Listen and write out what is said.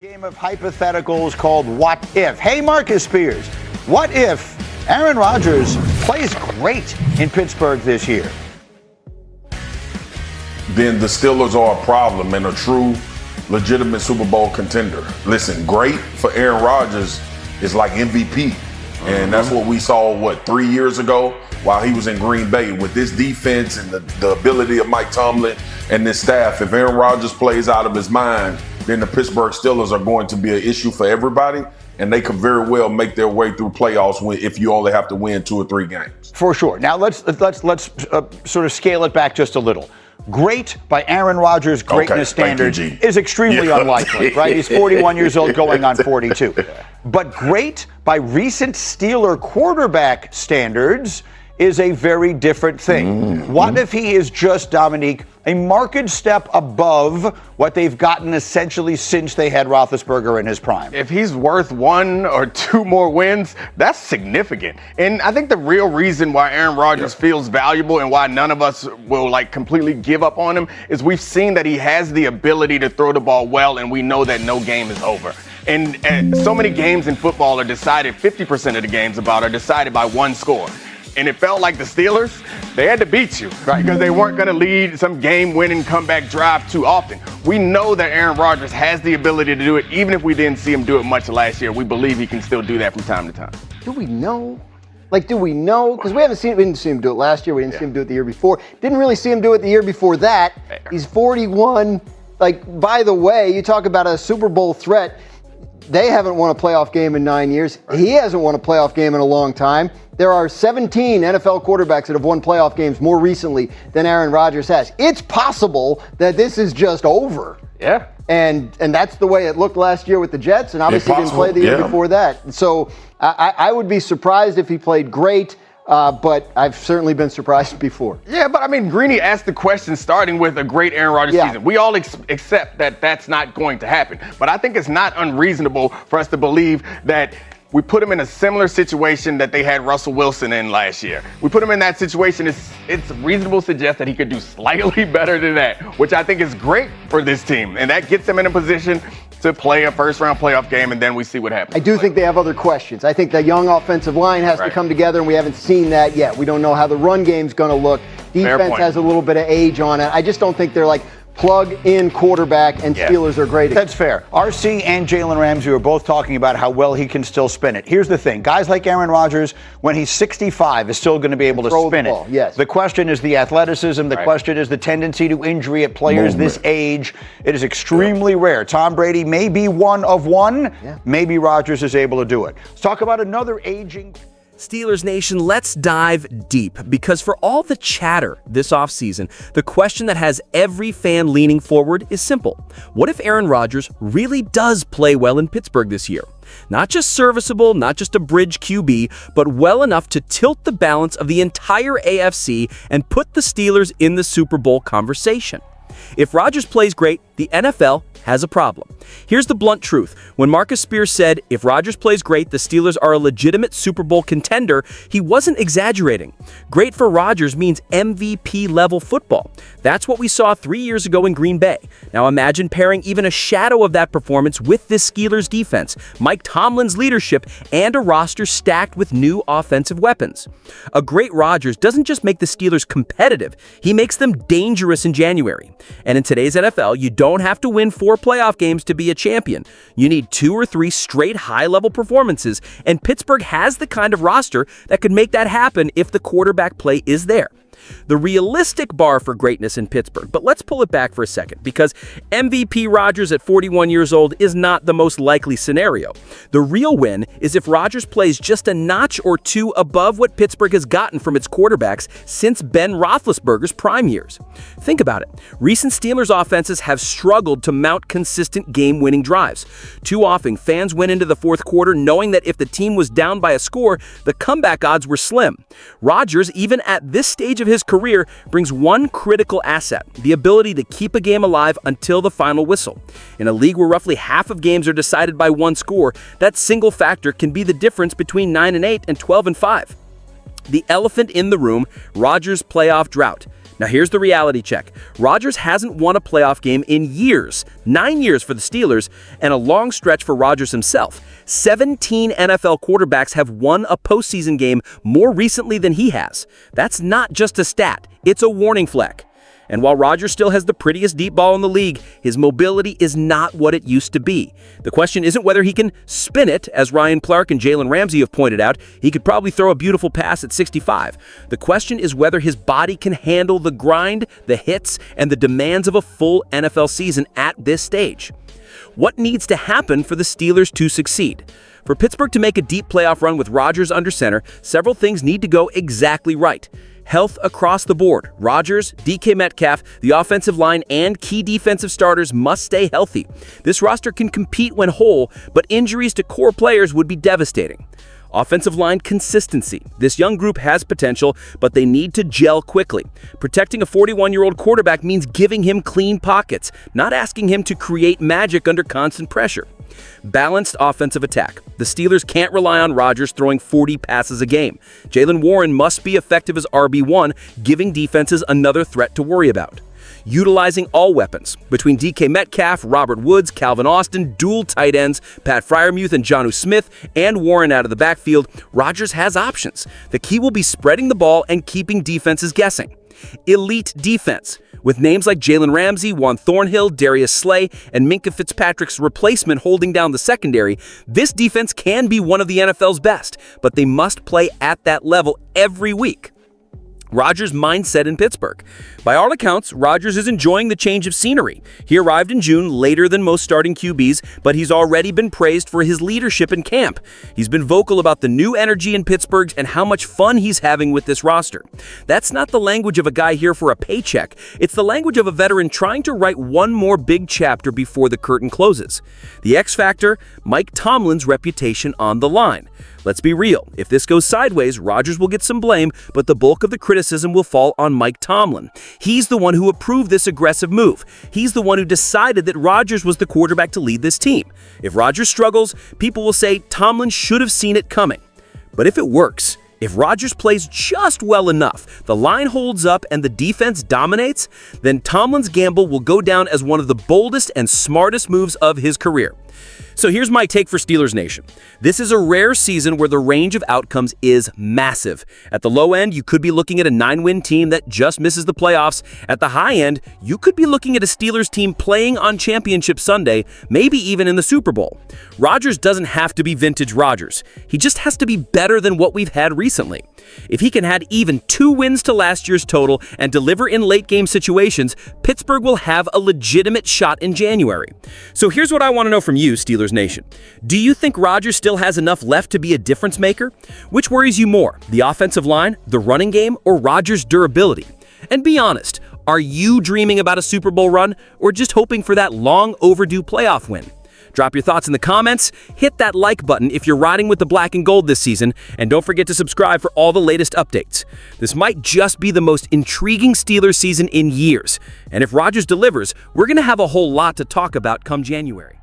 Game of hypotheticals called What If. Hey, Marcus Spears, what if Aaron Rodgers plays great in Pittsburgh this year? Then the Steelers are a problem and a true, legitimate Super Bowl contender. Listen, great for Aaron Rodgers is like MVP. And that's what we saw, 3 years ago while he was in Green Bay with this defense and the ability of Mike Tomlin and this staff. If Aaron Rodgers plays out of his mind, then the Pittsburgh Steelers are going to be an issue for everybody, and they could very well make their way through playoffs if you only have to win 2 or 3 games. For sure. Now let's sort of scale it back just a little. Great by Aaron Rodgers' greatness standards is extremely unlikely, right? He's 41 years old going on 42. But great by recent Steeler quarterback standards is a very different thing. What if he is just, Dominique, a marked step above what they've gotten essentially since they had Roethlisberger in his prime? If he's worth 1 or 2 more wins, that's significant. And I think the real reason why Aaron Rodgers feels valuable and why none of us will completely give up on him is we've seen that he has the ability to throw the ball well, and we know that no game is over. And so many games in football are decided, 50% of the games are decided by one score. And it felt like the Steelers, they had to beat you, right? Because they weren't going to lead some game-winning comeback drive too often. We know that Aaron Rodgers has the ability to do it, even if we didn't see him do it much last year. We believe he can still do that from time to time. Do we know? Do we know? Because we didn't see him do it last year. We didn't see him do it the year before. Didn't really see him do it the year before that. He's 41. By the way, you talk about a Super Bowl threat. They haven't won a playoff game in 9 years. He hasn't won a playoff game in a long time. There are 17 NFL quarterbacks that have won playoff games more recently than Aaron Rodgers has. It's possible that this is just over. Yeah. And that's the way it looked last year with the Jets, and obviously didn't play the year before that. So I would be surprised if he played great, but I've certainly been surprised before. Yeah, but Greeny asked the question starting with a great Aaron Rodgers season. We all accept that that's not going to happen. But I think it's not unreasonable for us to believe that we put him in a similar situation that they had Russell Wilson in last year. We put him in that situation. It's reasonable to suggest that he could do slightly better than that, which I think is great for this team. And that gets him in a position to play a first-round playoff game, and then we see what happens. I do think they have other questions. I think the young offensive line has to come together, and we haven't seen that yet. We don't know how the run game's going to look. Defense has a little bit of age on it. I just don't think they're plug-in quarterback, and Steelers are great. That's fair. RC and Jalen Ramsey are both talking about how well he can still spin it. Here's the thing. Guys like Aaron Rodgers, when he's 65, is still going to be able to spin it. Yes. The question is the athleticism. The question is the tendency to injury at players this age. It is extremely rare. Tom Brady may be one of one. Maybe Rodgers is able to do it. Let's talk about another aging... Steelers Nation, let's dive deep, because for all the chatter this offseason, the question that has every fan leaning forward is simple. What if Aaron Rodgers really does play well in Pittsburgh this year? Not just serviceable, not just a bridge QB, but well enough to tilt the balance of the entire AFC and put the Steelers in the Super Bowl conversation. If Rodgers plays great, the NFL has a problem. Here's the blunt truth. When Marcus Spears said, if Rodgers plays great, the Steelers are a legitimate Super Bowl contender, he wasn't exaggerating. Great for Rodgers means MVP-level football. That's what we saw 3 years ago in Green Bay. Now imagine pairing even a shadow of that performance with this Steelers defense, Mike Tomlin's leadership, and a roster stacked with new offensive weapons. A great Rodgers doesn't just make the Steelers competitive, he makes them dangerous in January. And in today's NFL, you don't have to win 4 playoff games to be a champion. You need 2 or 3 straight high-level performances, and Pittsburgh has the kind of roster that could make that happen if the quarterback play is there. The realistic bar for greatness in Pittsburgh, but let's pull it back for a second, because MVP Rodgers at 41 years old is not the most likely scenario. The real win is if Rodgers plays just a notch or 2 above what Pittsburgh has gotten from its quarterbacks since Ben Roethlisberger's prime years. Think about it. Recent Steelers offenses have struggled to mount consistent game-winning drives. Too often, fans went into the fourth quarter knowing that if the team was down by a score, the comeback odds were slim. Rodgers, even at this stage of his career, brings one critical asset: the ability to keep a game alive until the final whistle. In a league where roughly half of games are decided by one score, that single factor can be the difference between 9-8 and 12-5. The elephant in the room: Rodgers' playoff drought. Now here's the reality check. Rodgers hasn't won a playoff game in years, 9 years for the Steelers, and a long stretch for Rodgers himself. 17 NFL quarterbacks have won a postseason game more recently than he has. That's not just a stat, it's a warning flag. And while Rodgers still has the prettiest deep ball in the league, his mobility is not what it used to be. The question isn't whether he can spin it, as Ryan Clark and Jalen Ramsey have pointed out. He could probably throw a beautiful pass at 65. The question is whether his body can handle the grind, the hits, and the demands of a full NFL season at this stage. What needs to happen for the Steelers to succeed? For Pittsburgh to make a deep playoff run with Rodgers under center, several things need to go exactly right. Health across the board. Rodgers, DK Metcalf, the offensive line, and key defensive starters must stay healthy. This roster can compete when whole, but injuries to core players would be devastating. Offensive line consistency. This young group has potential, but they need to gel quickly. Protecting a 41-year-old quarterback means giving him clean pockets, not asking him to create magic under constant pressure. Balanced offensive attack. The Steelers can't rely on Rodgers throwing 40 passes a game. Jaylen Warren must be effective as RB1, giving defenses another threat to worry about. Utilizing all weapons. Between DK Metcalf, Robert Woods, Calvin Austin, dual tight ends, Pat Freiermuth and Jonnu Smith, and Warren out of the backfield, Rodgers has options. The key will be spreading the ball and keeping defenses guessing. Elite defense. With names like Jalen Ramsey, Juan Thornhill, Darius Slay, and Minkah Fitzpatrick's replacement holding down the secondary, this defense can be one of the NFL's best, but they must play at that level every week. Rodgers' mindset in Pittsburgh. By all accounts, Rodgers is enjoying the change of scenery. He arrived in June, later than most starting QBs, but he's already been praised for his leadership in camp. He's been vocal about the new energy in Pittsburgh and how much fun he's having with this roster. That's not the language of a guy here for a paycheck. It's the language of a veteran trying to write one more big chapter before the curtain closes. The X factor, Mike Tomlin's reputation on the line. Let's be real. If this goes sideways, Rodgers will get some blame, but the bulk of the criticism will fall on Mike Tomlin. He's the one who approved this aggressive move. He's the one who decided that Rodgers was the quarterback to lead this team. If Rodgers struggles, people will say Tomlin should have seen it coming. But if it works, if Rodgers plays just well enough, the line holds up and the defense dominates, then Tomlin's gamble will go down as one of the boldest and smartest moves of his career. So here's my take for Steelers Nation. This is a rare season where the range of outcomes is massive. At the low end, you could be looking at a 9-win team that just misses the playoffs. At the high end, you could be looking at a Steelers team playing on Championship Sunday, maybe even in the Super Bowl. Rodgers doesn't have to be vintage Rodgers. He just has to be better than what we've had recently. If he can add even 2 wins to last year's total and deliver in late-game situations, Pittsburgh will have a legitimate shot in January. So here's what I want to know from you, Steelers Nation. Do you think Rodgers still has enough left to be a difference maker? Which worries you more, the offensive line, the running game, or Rodgers' durability? And be honest, are you dreaming about a Super Bowl run or just hoping for that long overdue playoff win? Drop your thoughts in the comments, hit that like button if you're riding with the black and gold this season, and don't forget to subscribe for all the latest updates. This might just be the most intriguing Steelers season in years, and if Rodgers delivers, we're going to have a whole lot to talk about come January.